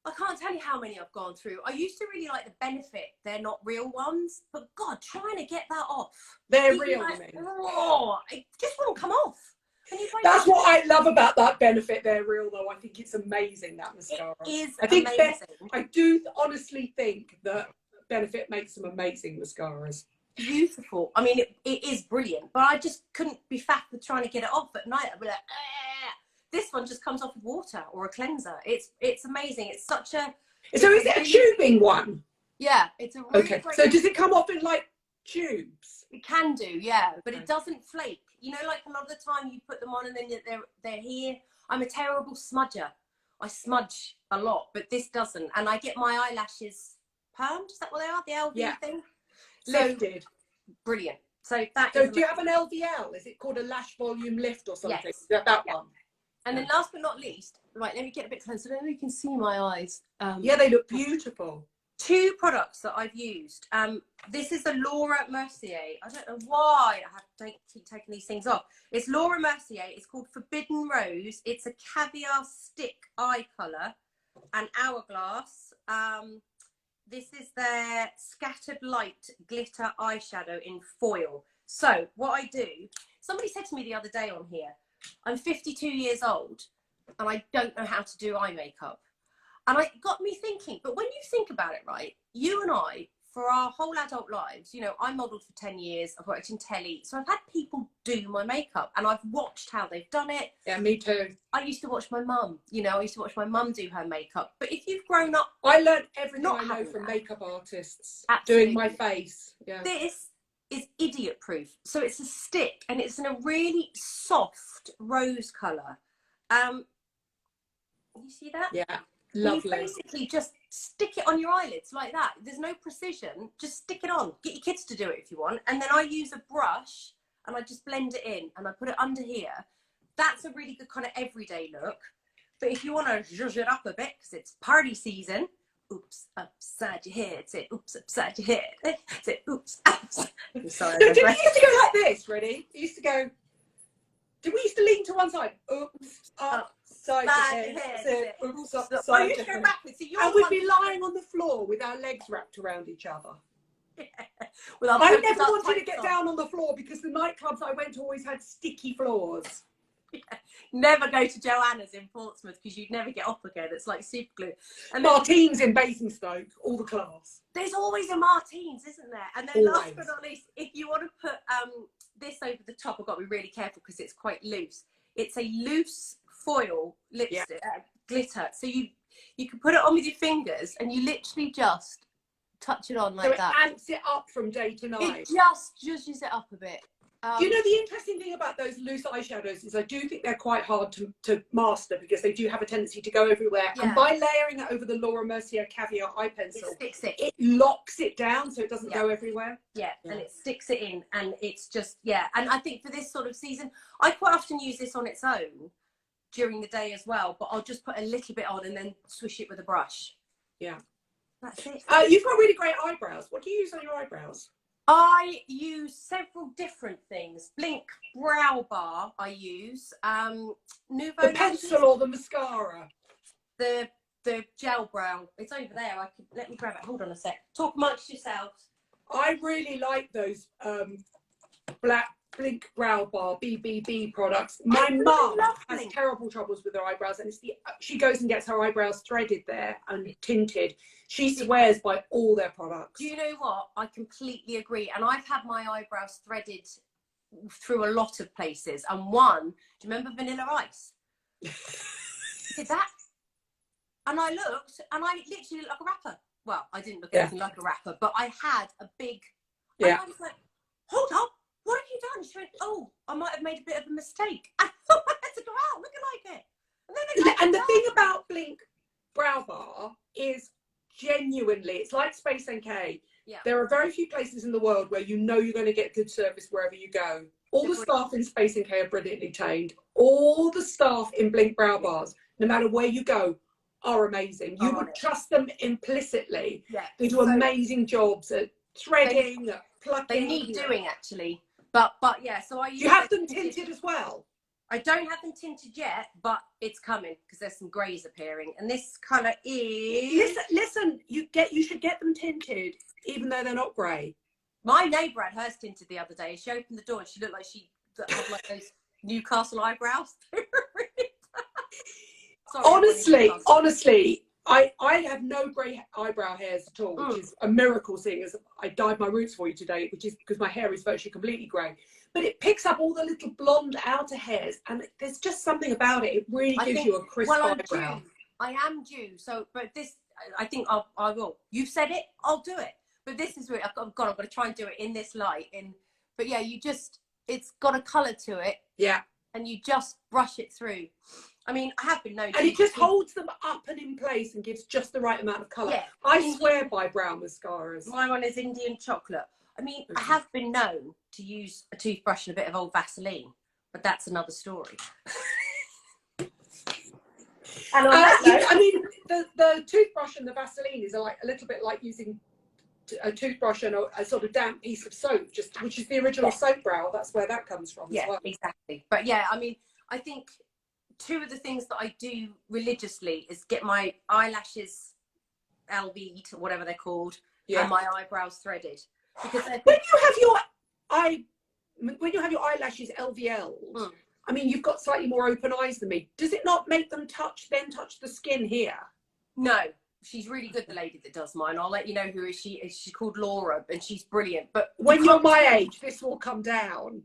I can't tell you how many I've gone through. I used to really like the Benefit. They're not real ones, but God, trying to get that off. They're real, you mean? Oh, it just won't come off. That's what I love about that Benefit. They're real, though. I think it's amazing, that mascara. It is amazing. I do honestly think that Benefit makes some amazing mascaras. Beautiful. I mean, it is brilliant, but I just couldn't be faffed with trying to get it off at night. I'd be like, this one just comes off with water or a cleanser. It's amazing. It's such a... So is it a tubing one? Yeah, it's a really great... So does it come off in like tubes? It can do, yeah, but it doesn't flake. You know, like a lot of the time you put them on and then they're here. I'm a terrible smudger. I smudge a lot, but this doesn't. And I get my eyelashes permed. Is that what they are? The LV thing? Lifted. Brilliant. So that do you have an LVL? Is it called a lash volume lift or something? Yes. That one. And then last but not least, right, let me get a bit closer so you can see my eyes. Yeah, they look beautiful. 2 products that I've used. This is the Laura Mercier. I don't know why I have to keep taking these things off. It's Laura Mercier. It's called Forbidden Rose. It's a Caviar stick eye colour and Hourglass. This is their Scattered Light Glitter Eyeshadow in foil. So what I do, somebody said to me the other day on here, I'm 52 years old and I don't know how to do eye makeup. And it got me thinking, but when you think about it, right, you and I, for our whole adult lives, you know, I modelled for 10 years, I've worked in telly, so I've had people do my makeup and I've watched how they've done it. Yeah, me too. I used to watch my mum, you know, I used to watch my mum do her makeup. But if you've grown up... I learned everything I know from makeup artists. Absolutely. Doing my face. Yeah. This is idiot proof. So it's a stick and it's in a really soft rose colour. You see that? Yeah. Lovely. You basically just stick it on your eyelids like that. There's no precision. Just stick it on. Get your kids to do it if you want. And then I use a brush and I just blend it in and I put it under here. That's a really good kind of everyday look. But if you want to zhuzh it up a bit, because it's party season, oops, upside your head. Say, oops, upside your head. Say, oops, upside. I'm sorry. No, did we used to go like this, ready? We used to go, did we used to lean to one side? Oops, upside your head. Say, oops, upside your head. And we'd be lying on the floor with our legs wrapped around each other. Yeah. I never wanted to get down on the floor because the nightclubs I went to always had sticky floors. Yeah. Never go to Joanna's in Portsmouth because you'd never get off again. It's like super glue. And Martines in Basingstoke, all the class. There's always a Martines, isn't there? And then Always. last but not least, if you want to put this over the top, I've got to be really careful because it's quite loose. It's a loose foil lipstick, glitter. So you can put it on with your fingers and you literally just touch it on like that. So it amps it up from day to night. It just zhuzhes it up a bit. Do you know the interesting thing about those loose eyeshadows is I do think they're quite hard to master because they do have a tendency to go everywhere. Yeah. And by layering it over the Laura Mercier Caviar eye pencil, it locks it down so it doesn't go everywhere. Yeah, and it sticks it in and it's just, and I think for this sort of season, I quite often use this on its own during the day as well, but I'll just put a little bit on and then swish it with a brush. Yeah. That's it. You've got really great eyebrows. What do you use on your eyebrows? I use several different things. Blink Brow Bar I use. Nouveau the pencil or the mascara? The gel brow. It's over there. Let me grab it. Hold on a sec. Talk amongst yourselves. I really like those black Blink Brow Bar BBB products. My mum has terrible troubles with her eyebrows, and she goes and gets her eyebrows threaded there and tinted. She swears by all their products. Do you know what? I completely agree. And I've had my eyebrows threaded through a lot of places. And one, do you remember Vanilla Ice? Did that? And I looked, and I literally looked like a rapper. Well, I didn't look anything like a rapper, but I had a big. And I was like, hold up. What have you done? She went, oh, I might have made a bit of a mistake. I thought I had to go out looking like it. And the thing about Blink Brow Bar is genuinely, it's like Space NK. Yeah. There are very few places in the world where you know you're going to get good service wherever you go. All the staff in Space NK are brilliantly trained. All the staff in Blink Brow Bars, no matter where you go, are amazing. You would trust them implicitly. Yeah. They do amazing jobs at threading, plucking. They need doing actually. But yeah, so I use. You have them tinted as well? I don't have them tinted yet, but it's coming because there's some greys appearing, and this colour is. Listen, you should get them tinted, even though they're not grey. My neighbour had hers tinted the other day. She opened the door and she looked like she had like those Newcastle eyebrows. Sorry, honestly. I have no grey eyebrow hairs at all, which is a miracle, seeing as I dyed my roots for you today, which is because my hair is virtually completely grey. But it picks up all the little blonde outer hairs, and there's just something about it. It really gives you a crisp eyebrow. I am due. So, but this, I think I will. You've said it, I'll do it. But this is really, I'm going to try and do it in this light. But yeah, it's got a colour to it. Yeah. And you just brush it through. I mean, I have been known to. And it just holds them up and in place and gives just the right amount of colour. Yeah. I swear by brown mascaras. My one is Indian chocolate. I mean, I have been known to use a toothbrush and a bit of old Vaseline, but that's another story. And on that note, I mean, the toothbrush and the Vaseline is like a little bit like using a toothbrush and a sort of damp piece of soap, which is the original soap brow. That's where that comes from. Yeah, as well. Exactly. But yeah, I mean, I think two of the things that I do religiously is get my eyelashes LV'd, or whatever they're called, and my eyebrows threaded. Because when you have your eyelashes LVL'd, I mean, you've got slightly more open eyes than me. Does it not make them touch the skin here? No. She's really good, the lady that does mine. I'll let you know who she is. She's called Laura, and she's brilliant. But when you're my age, this will come down.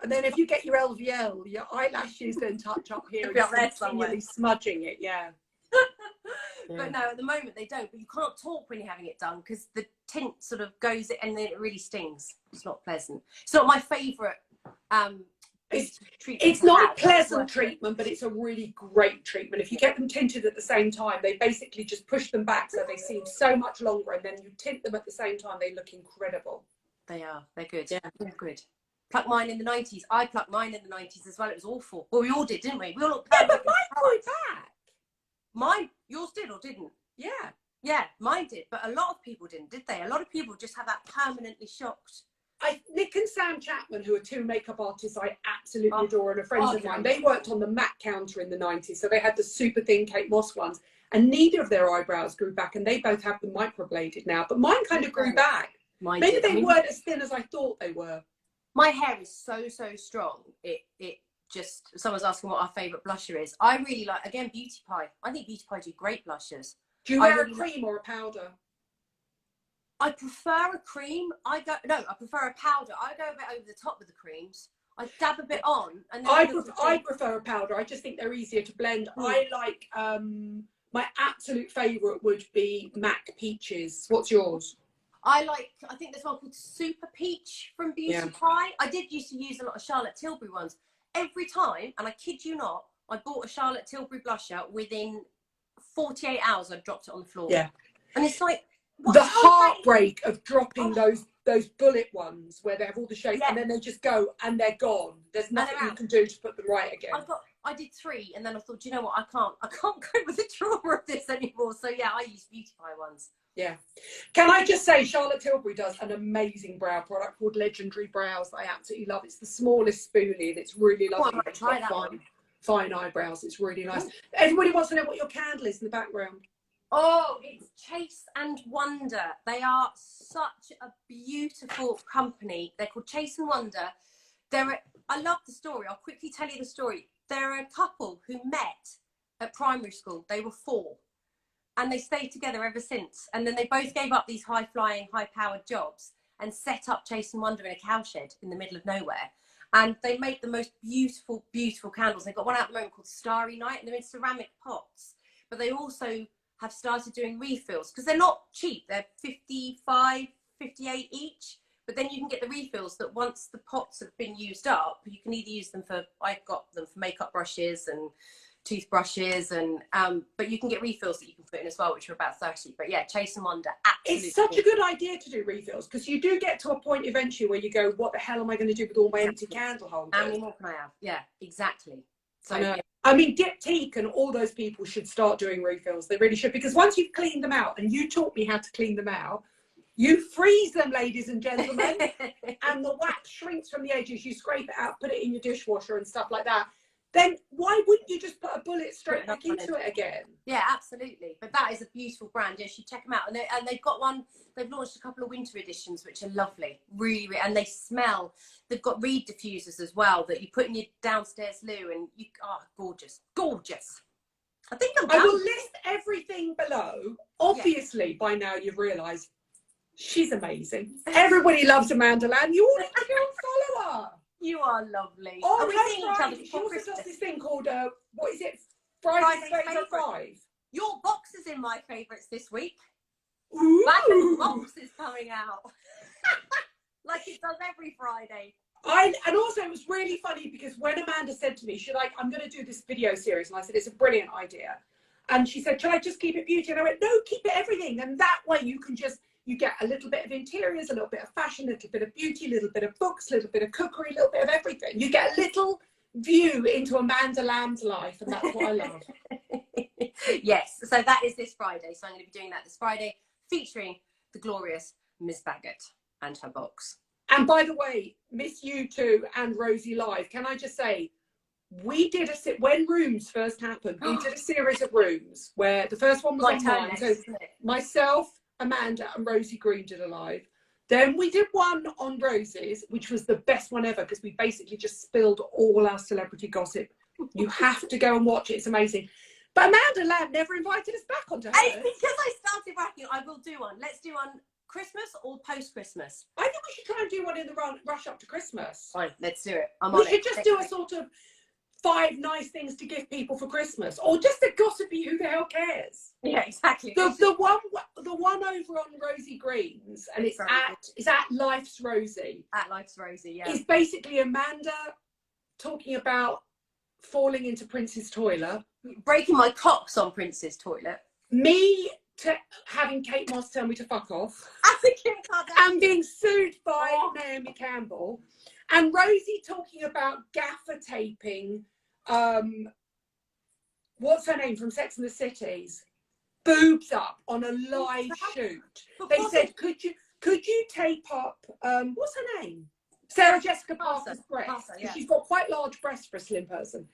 And then if you get your LVL, your eyelashes then touch up here and continually smudging it, But no, at the moment they don't. But you can't talk when you're having it done because the tint sort of goes and then it really stings. It's not pleasant. It's not my favourite It's not a pleasant treatment, but it's a really great treatment. If you get them tinted at the same time, they basically just push them back so they seem so much longer, and then you tint them at the same time, they look incredible. They are. They're good. Yeah. They're good. Plucked mine in the 90s. I plucked mine in the 90s as well. It was awful. Well, we all did, didn't we? We all Yeah, but mine grew back. Mine, yours did or didn't? Yeah. Yeah, mine did. But a lot of people didn't, did they? A lot of people just have that permanently shocked. Nick and Sam Chapman, who are two makeup artists I absolutely adore and are friends of mine, they worked on the MAC counter in the 90s. So they had the super thin Kate Moss ones, and neither of their eyebrows grew back, and they both have them microbladed now. But mine kind of grew back. Maybe they weren't as thin as I thought they were. My hair is so strong. It just, someone's asking what our favourite blusher is. I really like, again, Beauty Pie. I think Beauty Pie do great blushers. Do you wear a cream or a powder? I prefer a cream. I prefer a powder. I go a bit over the top with the creams. I dab a bit on. And then I prefer a powder. I just think they're easier to blend. I like, my absolute favourite would be MAC Peaches. What's yours? I think there's one called Super Peach from Beauty Pie. I did used to use a lot of Charlotte Tilbury ones. Every time, and I kid you not, I bought a Charlotte Tilbury blusher. Within 48 hours, I dropped it on the floor. Yeah. And it's like... the heartbreak of dropping those bullet ones where they have all the shades and then they just go and they're gone. There's nothing you can do to put them right again. I did 3 and then I thought, do you know what? I can't go with the trauma of this anymore. So yeah, I use Beauty Pie ones. Yeah. Can I just say, Charlotte Tilbury does an amazing brow product called Legendary Brows that I absolutely love. It's the smallest spoolie and it's really lovely. I might try that one. Fine eyebrows. It's really nice. Everybody wants to know what your candle is in the background. Oh, it's Chase and Wonder. They are such a beautiful company. They're called Chase and Wonder. I love the story. I'll quickly tell you the story. They're a couple who met at primary school. They were 4 and they stayed together ever since. And then they both gave up these high-flying, high-powered jobs and set up Chase and Wonder in a cowshed in the middle of nowhere. And they make the most beautiful, beautiful candles. They've got one out at the moment called Starry Night, and they're in ceramic pots. But they also have started doing refills because they're not cheap. They're 55, 58 each. But then you can get the refills that once the pots have been used up, you can either use them for, I've got them for makeup brushes and toothbrushes, and but you can get refills that you can put in as well, which are about 30. But yeah, Chase and Wonder, absolutely. It's such a good idea to do refills because you do get to a point eventually where you go, what the hell am I going to do with all my empty candle holders? How many more can I have? Yeah, exactly. So yeah. I mean, Diptyque and all those people should start doing refills. They really should, because once you've cleaned them out, and you taught me how to clean them out, you freeze them, ladies and gentlemen, and the wax shrinks from the edges. You scrape it out, put it in your dishwasher and stuff like that. Then why wouldn't you just put a bullet straight back into it again? Yeah, absolutely. But that is a beautiful brand. Yeah, you should check them out. And they've got one, they've launched a couple of winter editions, which are lovely. Really, and they smell. They've got reed diffusers as well that you put in your downstairs loo, and you, gorgeous, gorgeous. I think I will list everything below. Obviously, by now you've realised she's amazing. Everybody loves Amanda Lamb. You all need to go and follow her. You are lovely. Oh, are we seeing each other? She also does this thing called, what is it? Friday's Favourite 5. Your box is in my favourites this week. Ooh. Black box is coming out. Like it does every Friday. And also it was really funny because when Amanda said to me, I'm going to do this video series, and I said, it's a brilliant idea. And she said, shall I just keep it beauty? And I went, no, keep it everything. And that way you can just, you get a little bit of interiors, a little bit of fashion, a little bit of beauty, a little bit of books, a little bit of cookery, a little bit of everything. You get a little view into Amanda Lamb's life, and that's what I love. Yes, so that is this Friday. So I'm going to be doing that this Friday, featuring the glorious Miss Baggett and her box. And by the way, Miss U2 and Rosie Live, can I just say, we did when rooms first happened, we did a series of rooms where the first one was online. So myself, Amanda and Rosie Green did a live. Then we did one on Roses, which was the best one ever because we basically just spilled all our celebrity gossip. You have to go and watch it. It's amazing. But Amanda Lamb never invited us back onto her. It's because I started writing. I will do one. Let's do one Christmas or post-Christmas. I think we should try and do one in the rush up to Christmas. Fine, let's do it. We should just do a sort of 5 nice things to give people for Christmas, or just a gossipy who the hell cares. Yeah, exactly. The one over on Rosie Green's, and it's at Life's Rosie. At Life's Rosie, yeah. It's basically Amanda talking about falling into Prince's toilet. Breaking my cocks on Prince's toilet. Me having Kate Moss tell me to fuck off. Kim Kardashian. And being sued by Naomi Campbell. And Rosie talking about gaffer taping, what's her name from Sex and the City's boobs up on a live shoot. They said, could you tape up, what's her name? Sarah Jessica Parker's breasts. Yeah. She's got quite large breasts for a slim person.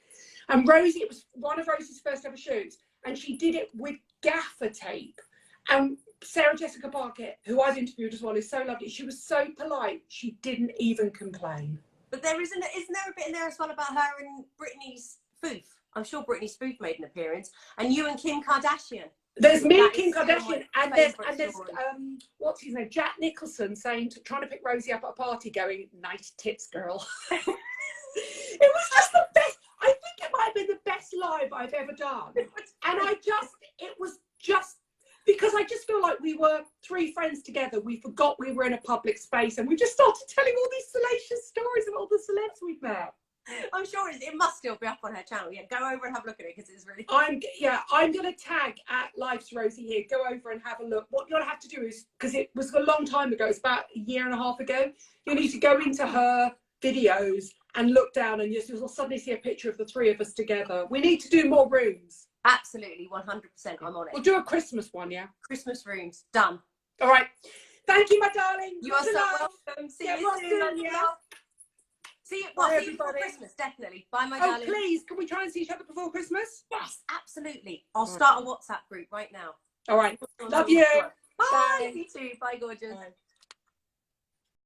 And Rosie, it was one of Rosie's first ever shoots, and she did it with gaffer tape. And Sarah Jessica Parker, who I've interviewed as well, is so lovely. She was so polite, she didn't even complain. But isn't there a bit in there as well about her and Britney's spoof? I'm sure Britney's spoof made an appearance. And you and Kim Kardashian. There's me and Kim Kardashian, and there's what's his name, Jack Nicholson, trying to pick Rosie up at a party, going, nice tits, girl. It was just the best. I think it might have been the best live I've ever done. And it was just because I just feel like we were three friends together. We forgot we were in a public space, and we just started telling all these salacious stories of all the celebs we've met. I'm sure it must still be up on her channel. Yeah, go over and have a look at it because it's really. I'm going to tag at Life's Rosie here. Go over and have a look. What you're going to have to do is, because it was a long time ago, it's about a year and a half ago. You need to go into her videos and look down, and you'll suddenly see a picture of the three of us together. We need to do more rooms. Absolutely, 100%. I'm on it. We'll do a Christmas one, yeah. Christmas rooms done. All right. Thank you, my darling. You are so welcome. See you soon. See you before Christmas, definitely. Bye, my darling. Please, can we try and see each other before Christmas? Yes, absolutely. I'll start a WhatsApp group right now. All right. Love you. Bye. You too. Bye, gorgeous. Bye.